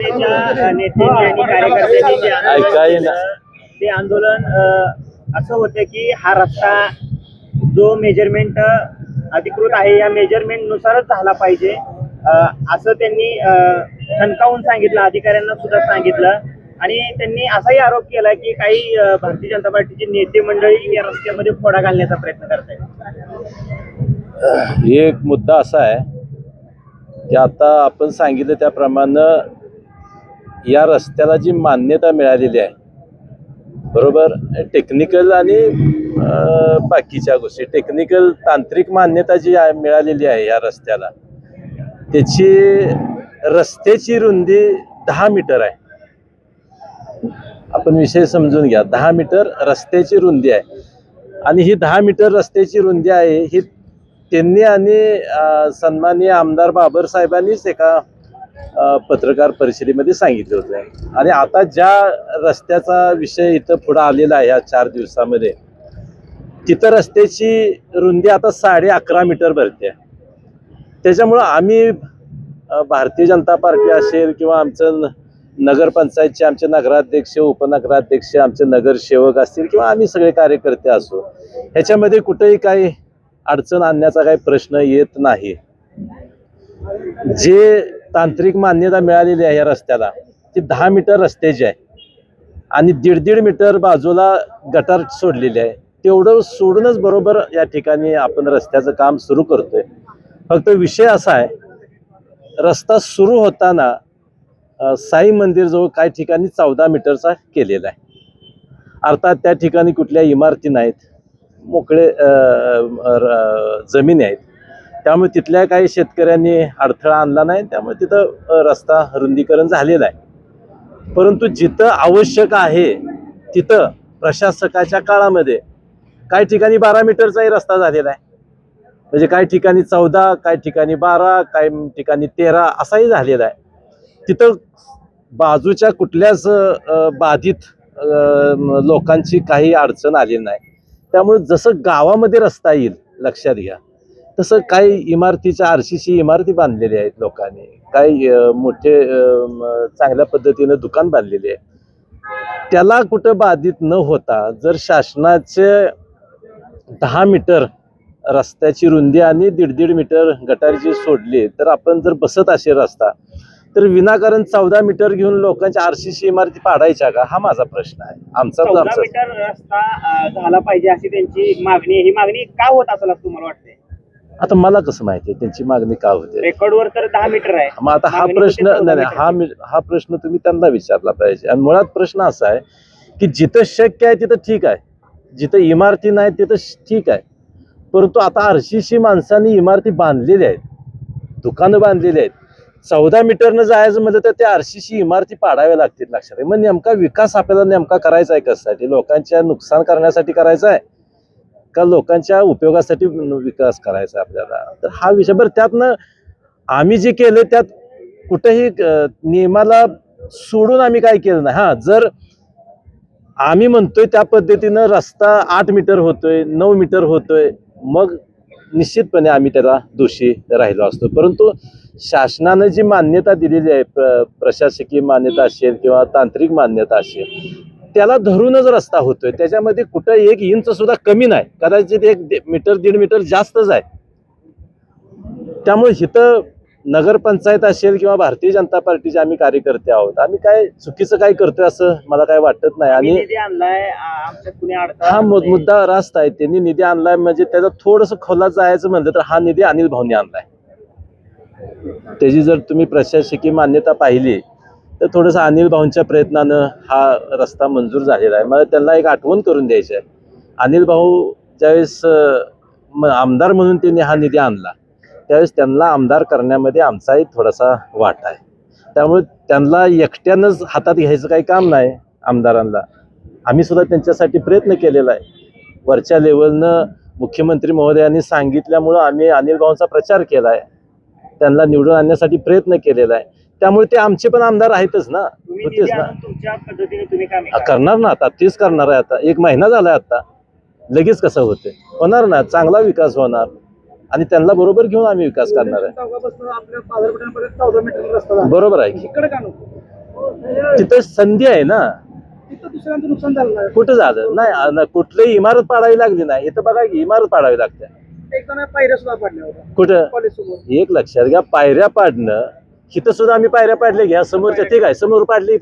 नेत्यांनी आणि कार्यकर्त्यांनी जे आंदोलन केलं, ते आंदोलन असं होतं की हा रस्ता जो मेजरमेंट अधिकृत आहे या मेजरमेंट नुसारच झाला पाहिजे असं त्यांनी ठणकावून सांगितलं, अधिकाऱ्यांना सुद्धा सांगितलं. आणि त्यांनी असाही आरोप केला की काही भारतीय जनता पार्टीचे नेते मंडळी या रस्त्यामध्ये फोडा घालण्याचा प्रयत्न करत आहेत. एक मुद्दा असा आहे की आता आपण सांगितलं त्याप्रमाणे या रस्त्याला जी मान्यता मिळालेली आहे, बरोबर, टेक्निकल आणि बाकीच्या गोष्टी, टेक्निकल तांत्रिक मान्यता जी मिळालेली आहे या रस्त्याला, त्याची रस्त्याची रुंदी 10 मीटर आहे. आपण विषय समजून घ्या, 10 मीटर रस्त्याची रुंदी आहे. आणि ही 10 मीटर रस्त्याची रुंदी आहे ही त्यांनी आणि सन्माननीय आमदार बाबर साहेबांनीच एका पत्रकार परिषदेमध्ये सांगितलं होतं. आणि आता ज्या रस्त्याचा विषय इथं पुढे आलेला आहे या 4 दिवसामध्ये, तिथं रस्त्याची रुंदी आता 11.5 मीटर भरते. त्याच्यामुळं आम्ही भारतीय जनता पार्टी असेल किंवा आमचं नगरपंचायतचे आमचे नगराध्यक्ष, उपनगराध्यक्ष, आमचे नगरसेवक असतील किंवा आम्ही सगळे कार्यकर्ते असो, ह्याच्यामध्ये कुठेही काही अडचण आणण्याचा काही प्रश्न येत नाही. जे तांत्रिक मान्यता मिळालेली आहे या रस्त्याला ती 10 मीटर रस्त्याची आहे आणि 1.5 मीटर बाजूला गटार सोडलेली आहे. तेवढं सोडूनच बरोबर या ठिकाणी आपण रस्त्याचं काम सुरू करतोय. फक्त विषय असा आहे, रस्ता सुरू होताना साई मंदिर जवळ काही ठिकाणी 14 मीटरचा केलेला आहे. अर्थात त्या ठिकाणी कुठल्या इमारती नाहीत, मोकळे जमिनी आहेत. त्यामुळे तिथल्या काही शेतकऱ्यांनी अडथळा आणला नाही, त्यामुळे तिथं रस्ता रुंदीकरण झालेलं आहे. परंतु जिथं आवश्यक आहे तिथं प्रशासकाच्या काळामध्ये काही ठिकाणी 12 मीटरचाही रस्ता झालेला आहे. म्हणजे काही ठिकाणी 14, काही ठिकाणी 12, काही ठिकाणी 13 असाही झालेला आहे. तिथं बाजूच्या कुठल्याच बाधित लोकांची काही अडचण आली नाही. त्यामुळे जसं गावामध्ये रस्ता येईल लक्षात घ्या, तसं काही इमारतीच्या RCC इमारती बांधलेल्या आहेत लोकांनी, काही मोठे चांगल्या पद्धतीनं दुकान बांधलेले आहे. त्याला कुठं बाधित न होता जर शासनाचे 10 मीटर रस्त्याची रुंदी आणि 1.5 मीटर गटारची सोडली, तर आपण जर बसत असेल रस्ता तर विनाकारण 14 मीटर घेऊन लोकांच्या RCC इमारती पाडायच्या का, हा माझा प्रश्न आहे. 14 मीटर रस्ता झाला पाहिजे अशी त्यांची मागणी आहे. ही मागणी का होत असेल असं तुम्हाला वाटतंय? आता मला कसं माहिती आहे त्यांची मागणी का होते? रेकॉर्डवर तर 10 मीटर आहे. मग आता हा प्रश्न नाही, हा प्रश्न तुम्ही त्यांना विचारला पाहिजे. आणि मुळात प्रश्न असा आहे की जिथं शक्य आहे तिथं ठीक आहे, जिथं इमारती नाही तिथं ठीक आहे. परंतु आता RCC माणसांनी इमारती बांधलेल्या आहेत, दुकानं बांधलेली आहेत. 14 मीटरनं जायचं म्हणजे तर त्या RCC इमारती पाडाव्या लागतील. लक्षात आहे. मग नेमका विकास आपल्याला नेमका करायचा आहे कशासाठी? लोकांच्या नुकसान करण्यासाठी करायचा आहे का लोकांच्या उपयोगासाठी विकास करायचा आहे आपल्याला? तर हा विषय. बरं, त्यातनं आम्ही जे केलं त्यात कुठेही नियमाला सोडून आम्ही काय केलं नाही. हां, जर आम्ही म्हणतोय त्या पद्धतीनं रस्ता 8 मीटर होतोय, 9 मीटर होतोय, मग निश्चितपणे आम्ही त्याला दोषी राहिलो असतो. परंतु शासनानं जी मान्यता दिलेली आहे, प्रशासकीय मान्यता असेल किंवा तांत्रिक मान्यता असेल, त्याला धरूनच रस्ता होतोय. त्याच्यामध्ये कुठं 1 इंच सुद्धा कमी नाही, कदाचित 1 मीटर 1.5 मीटर जास्तच आहे. त्यामुळे इथं नगरपंचायत असेल किंवा भारतीय जनता पार्टीचे आम्ही कार्यकर्ते आहोत, आम्ही काय चुकीचं काय करतोय असं मला काय वाटत नाही. आणि हा मुद्दा रास्त आहे. त्यांनी निधी आणलाय म्हणजे त्याचं थोडंसं खोलात जायचं म्हणलं तर हा निधी अनिल भाऊंनी आणलाय. त्याची जर तुम्ही प्रशासकीय मान्यता पाहिली तर थोडंसं अनिल भाऊंच्या प्रयत्नानं हा रस्ता मंजूर झालेला आहे. मला त्यांना एक आठवण करून द्यायची आहे. अनिल भाऊ ज्यावेळेस आमदार म्हणून त्यांनी हा निधी आणला, त्यावेळेस त्यांना आमदार करण्यामध्ये आमचाही थोडासा वाटा आहे. त्यामुळे त्यांना एकट्यानंच हातात घ्यायचं काही काम नाही. आमदारांना आम्ही सुद्धा त्यांच्यासाठी प्रयत्न केलेला आहे. वरच्या लेवलनं मुख्यमंत्री महोदयांनी सांगितल्यामुळं आम्ही अनिल भाऊंचा प्रचार केला आहे, त्यांना निवडून आणण्यासाठी प्रयत्न केलेला आहे. त्यामुळे ते आमचे पण आमदार आहेतच ना, होतेच ना. करणार ना, आता तेच करणार आहे. आता 1 महिना झालाय, आता लगेच कसं होते? होणार ना, चांगला विकास होणार. आणि त्यांना बरोबर घेऊन आम्ही विकास करणार आहे. आपल्या बाजारपेठांपर्यंत 14 मीटर रस्ता झाला. बरोबर आहे की इकडे का नको? तिथं संधी आहे ना. तिथं दुसऱ्यांचं नुकसान झालं नाही. कुठं झालं नाही, कुठलीही इमारत पाडावी लागली नाही. इथं बघा की इमारत पाडावी लागते. एकदा पायऱ्या सुद्धा पडल्या होत्या कुठं कॉलेज समोर. एक लक्षात घ्या, पायऱ्या पाडणं इथं सुद्धा आम्ही पायऱ्या पाडल्या घ्या समोरच्या, ठीक आहे, समोर पाडली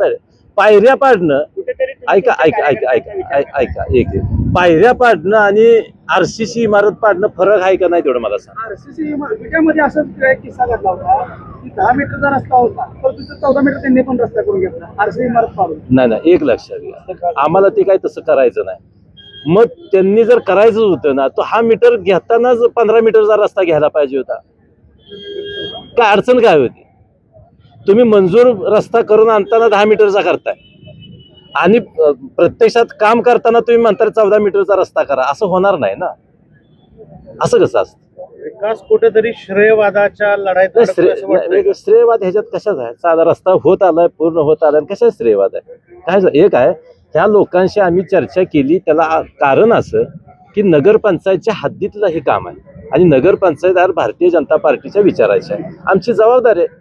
पायऱ्या पाडणं. कुठेतरी तुम्ही ऐका तुमच्या ऐका ऐका कार्यकर्त्यांचा ऐका विचार ऐका एक पायऱ्या पाडणं आणि आरसीसी इमारत पाडणं फरक आहे का नाही तेवढं मला सांग. आरसीसी विट्यामध्ये असं एक किस्सा घडला होता की 10 मीटरचा रस्ता होता तर तिथं 14 मीटर त्यांनी पण रस्ता करून घेतला आरसीसी इमारत पाडून. नाही एक लक्षात घ्या, आम्हाला ते काही तसं करायचं नाही. मग त्यांनी जर करायचं होतं ना, तो हा मीटर घेतानाच 15 मीटरचा रस्ता घ्यायला पाहिजे होता. काय अडचण काय होती? तुम्ही मंजूर रस्ता करून आणताना 10 मीटरचा करताय आणि प्रत्यक्षात काम करताना तुम्ही म्हणता 14 मीटरचा रस्ता करा. असं होणार नाही ना. असं कसं असतं? विकास कुठेतरी श्रेयवादाच्या लढाईत अडकतोय असं वाटतंय. श्रेयवाद ह्याच्यात कशाच आहे? साधा रस्ता होत आलाय, पूर्ण होत आलाय, कशाच श्रेयवाद आहे? काय एक आहे, ह्या लोकांशी आम्ही चर्चा केली. त्याला कारण असं की नगरपंचायतच्या हद्दीतलं हे काम आहे आणि नगरपंचायत भारतीय जनता पार्टीच्या विचारायची आहे. आमची जबाबदारी आहे.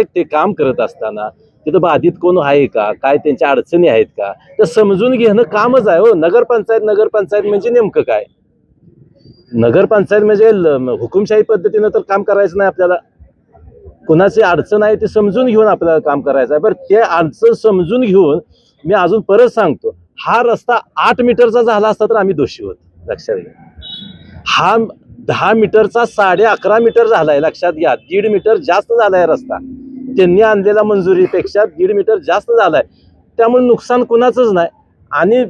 ते काम करत असताना तिथं बाधित कोण आहे का, काय त्यांच्या अडचणी आहेत का, तर समजून घेणं कामच आहे. हो, नगरपंचायत म्हणजे नेमकं काय? नगरपंचायत म्हणजे हुकुमशाही पद्धतीनं तर काम करायचं नाही आपल्याला. कुणाची अडचण आहे ते समजून घेऊन आपल्याला काम करायचं आहे. बरं, ते अडचण समजून घेऊन मी अजून परत सांगतो, हा रस्ता 8 मीटरचा झाला असता तर आम्ही दोषी होतो. लक्षात घ्या, हा 10 मीटरचा 11.5 मीटर झालाय. लक्षात घ्या, 1.5 मीटर जास्त झालाय रस्ता. त्यांनी आणलेल्या मंजुरीपेक्षा 1.5 मीटर जास्त झालाय. त्यामुळे नुकसान कुणाचंच नाही आणि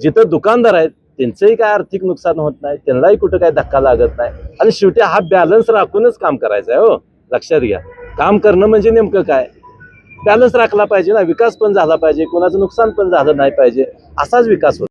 जिथं दुकानदार आहेत त्यांचंही काय आर्थिक नुकसान होत नाही, त्यांनाही कुठं काय धक्का लागत नाही. आणि शेवटी हा बॅलन्स राखूनच काम करायचं आहे. हो, लक्षात घ्या, काम करणं म्हणजे नेमकं काय? बॅलन्स राखला पाहिजे ना. विकास पण झाला पाहिजे, कोणाचं नुकसान पण झालं नाही पाहिजे, असाच विकास होतो.